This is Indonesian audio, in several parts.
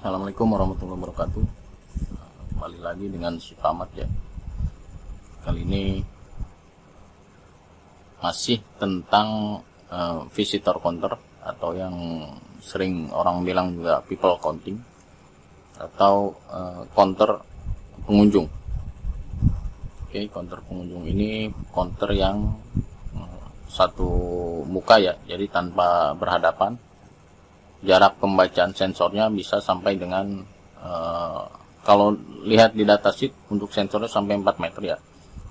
Assalamualaikum warahmatullahi wabarakatuh. Kembali lagi dengan Sukamat ya. Kali ini masih tentang visitor counter atau yang sering orang bilang juga people counting atau counter pengunjung. Oke, counter pengunjung ini counter yang satu muka ya, jadi tanpa berhadapan. Jarak pembacaan sensornya bisa sampai dengan kalau lihat di datasheet untuk sensornya sampai 4 meter ya.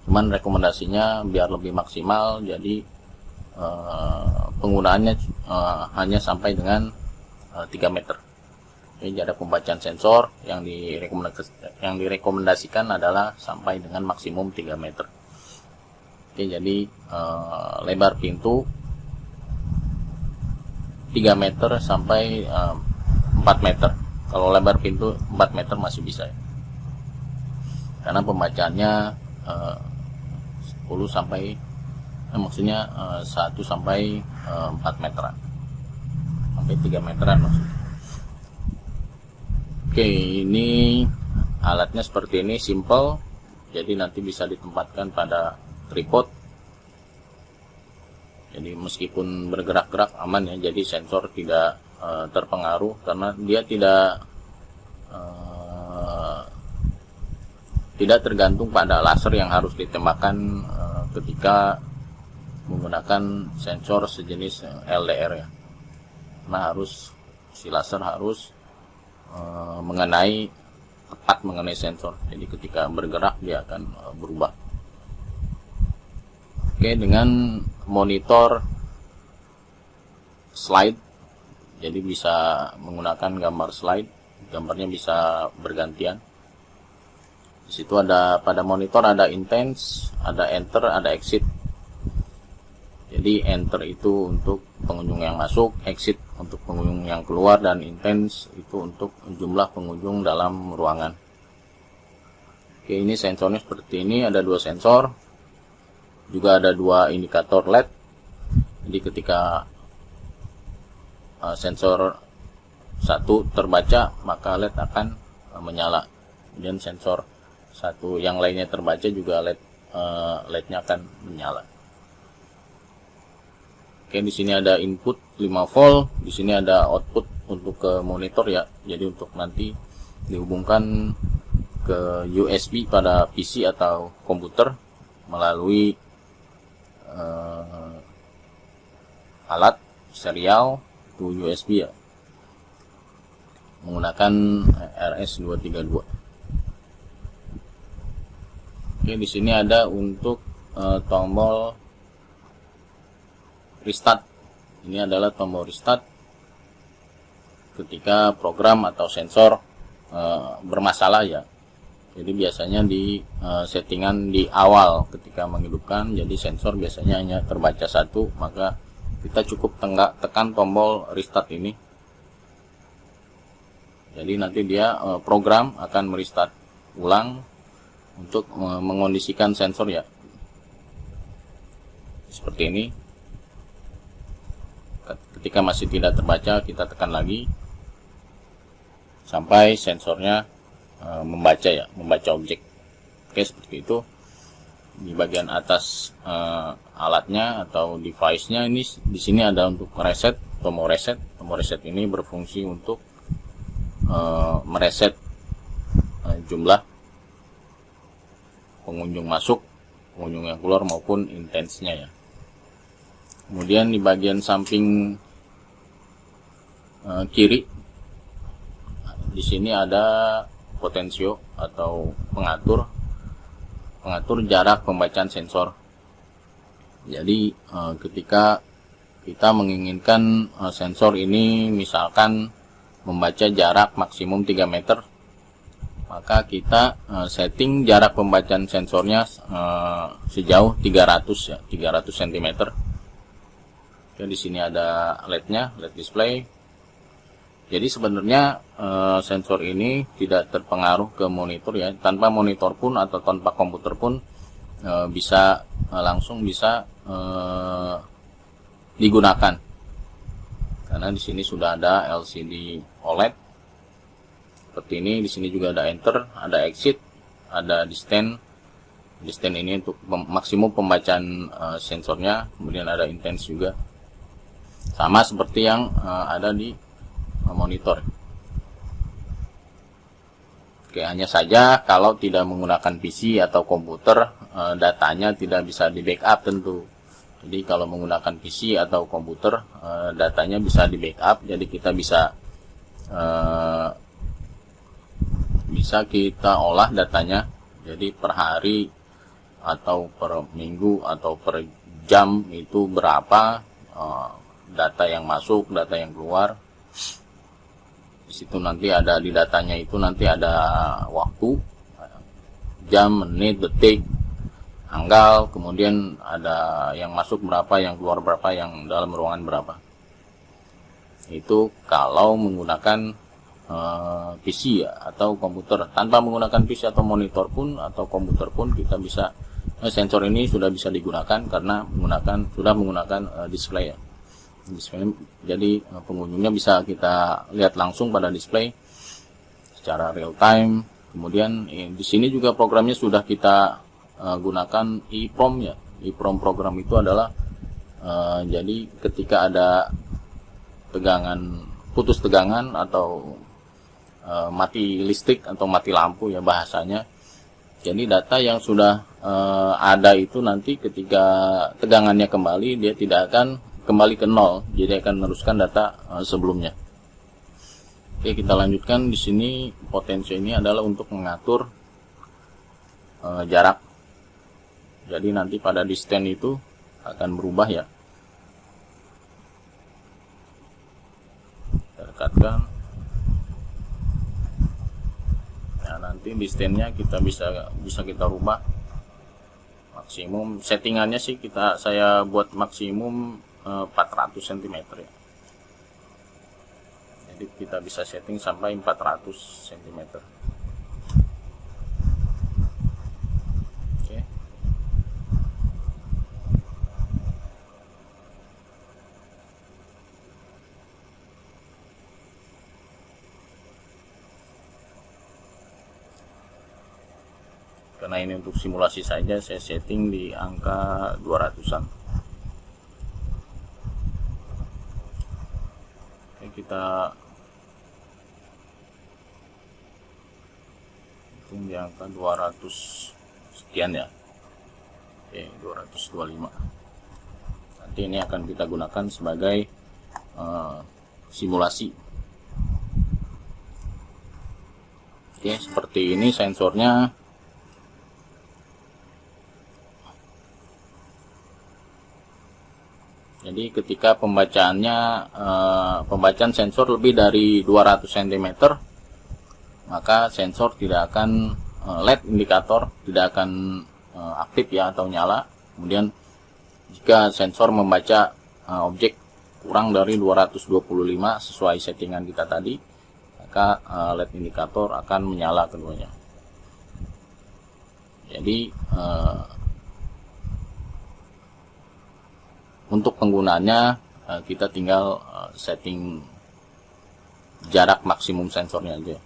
Cuman rekomendasinya biar lebih maksimal, jadi penggunaannya hanya sampai dengan 3 meter. Jadi jarak pembacaan sensor yang direkomendasikan adalah sampai dengan maksimum 3 meter. Oke, jadi lebar pintu 3 meter sampai 4 meter. Kalau lebar pintu 4 meter masih bisa ya. Karena pembacaannya 10 sampai maksudnya 1 sampai 4 meteran. Sampai 3 meteran maksudnya. Oke, ini alatnya seperti ini, simple. Jadi nanti bisa ditempatkan pada tripod. Jadi meskipun bergerak-gerak aman ya, jadi sensor tidak terpengaruh karena dia tidak tergantung pada laser yang harus ditembakkan ketika menggunakan sensor sejenis LDR ya. Nah, si laser harus tepat mengenai sensor. Jadi ketika bergerak dia akan berubah. Oke, dengan monitor slide, jadi bisa menggunakan gambar slide, gambarnya bisa bergantian. Di situ pada monitor ada intense, ada enter, ada exit. Jadi enter itu untuk pengunjung yang masuk, exit untuk pengunjung yang keluar, dan intense itu untuk jumlah pengunjung dalam ruangan. Oke, ini sensornya seperti ini, ada 2 sensor. Juga ada 2 indikator LED. Jadi ketika sensor 1 terbaca, maka LED akan menyala. Kemudian sensor 1 yang lainnya terbaca juga LED-nya akan menyala. Oke, di sini ada input 5 volt, di sini ada output untuk ke monitor ya. Jadi untuk nanti dihubungkan ke USB pada PC atau komputer melalui alat serial to USB ya, menggunakan RS232. Oke, di sini ada untuk tombol restart. Ini adalah tombol restart ketika program atau sensor bermasalah ya. Jadi biasanya di settingan di awal ketika menghidupkan, jadi sensor biasanya hanya terbaca 1, maka kita cukup tekan tombol restart ini. Jadi nanti dia program akan merestart ulang untuk mengondisikan sensor ya. Seperti ini. Ketika masih tidak terbaca, kita tekan lagi sampai sensornya membaca ya, membaca objek. Oke, seperti itu. Di bagian atas alatnya atau device-nya ini, di sini ada untuk reset, tombol reset. Tombol reset ini berfungsi untuk mereset jumlah pengunjung masuk, pengunjung yang keluar maupun intensnya ya. Kemudian di bagian samping kiri, di sini ada potensio atau pengatur jarak pembacaan sensor. Jadi ketika kita menginginkan sensor ini misalkan membaca jarak maksimum 3 meter, maka kita setting jarak pembacaan sensornya sejauh 300 ya, 300 cm. Oke, di sini ada LED-nya, LED display. Jadi sebenarnya sensor ini tidak terpengaruh ke monitor ya, tanpa monitor pun atau tanpa komputer pun langsung bisa digunakan. Karena di sini sudah ada LCD OLED seperti ini. Di sini juga ada enter, ada exit, ada distance. Distance ini untuk maksimum pembacaan sensornya. Kemudian ada intense juga, sama seperti yang ada di monitor. Oke, hanya saja kalau tidak menggunakan PC atau komputer, datanya tidak bisa di backup tentu. Jadi kalau menggunakan PC atau komputer, datanya bisa di backup. Jadi kita bisa kita olah datanya. Jadi per hari atau per minggu atau per jam itu berapa data yang masuk, data yang keluar. Di situ nanti ada, di datanya itu nanti ada waktu, jam, menit, detik, tanggal, kemudian ada yang masuk berapa, yang keluar berapa, yang dalam ruangan berapa. Itu kalau menggunakan PC ya, atau komputer. Tanpa menggunakan PC atau monitor pun atau komputer pun kita bisa, sensor ini sudah bisa digunakan karena sudah menggunakan display ya. Display, jadi pengunjungnya bisa kita lihat langsung pada display secara real time. Kemudian di sini juga programnya sudah kita gunakan EEPROM ya. EEPROM program itu adalah jadi ketika ada putus tegangan atau mati listrik atau mati lampu ya bahasanya. Jadi data yang sudah ada itu nanti ketika tegangannya kembali, dia tidak akan kembali ke nol, jadi akan meneruskan data sebelumnya. Oke, kita lanjutkan. Di sini potensio ini adalah untuk mengatur jarak. Jadi nanti pada distance itu akan berubah ya. Kita dekatkan. Nah, nanti distance-nya kita bisa kita rubah maksimum. Settingannya sih saya buat maksimum 400 cm ya. Jadi kita bisa setting sampai 400 cm. Oke. Karena ini untuk simulasi saja, saya setting di angka 200-an. Kita hitung di angka 200 sekian ya. Oke, 225. Nanti ini akan kita gunakan sebagai simulasi. Oke, seperti ini sensornya. Jadi ketika pembacaan sensor lebih dari 200 cm, maka sensor tidak akan LED indikator tidak akan aktif ya atau nyala. Kemudian jika sensor membaca objek kurang dari 225 sesuai settingan kita tadi, maka LED indikator akan menyala keduanya. Jadi untuk penggunaannya kita tinggal setting jarak maksimum sensornya aja.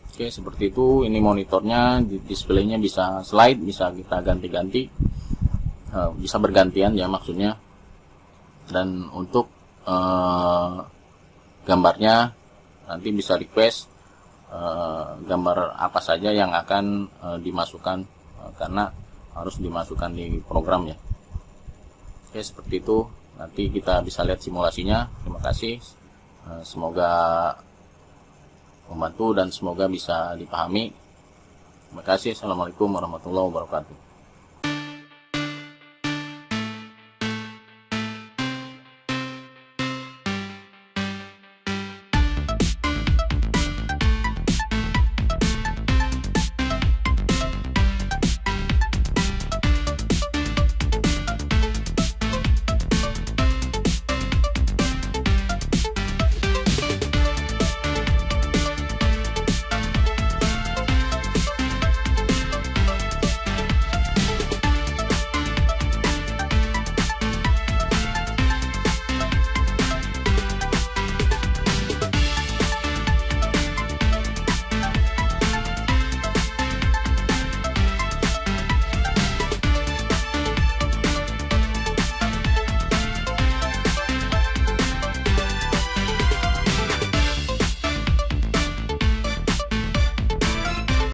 Oke, seperti itu. Ini monitornya, displaynya bisa slide, bisa kita ganti-ganti, bisa bergantian ya maksudnya. Dan untuk gambarnya nanti bisa request gambar apa saja yang akan dimasukkan, karena harus dimasukkan di program ya. Oke, seperti itu. Nanti kita bisa lihat simulasinya. Terima kasih. Semoga membantu dan semoga bisa dipahami. Terima kasih. Assalamualaikum warahmatullahi wabarakatuh.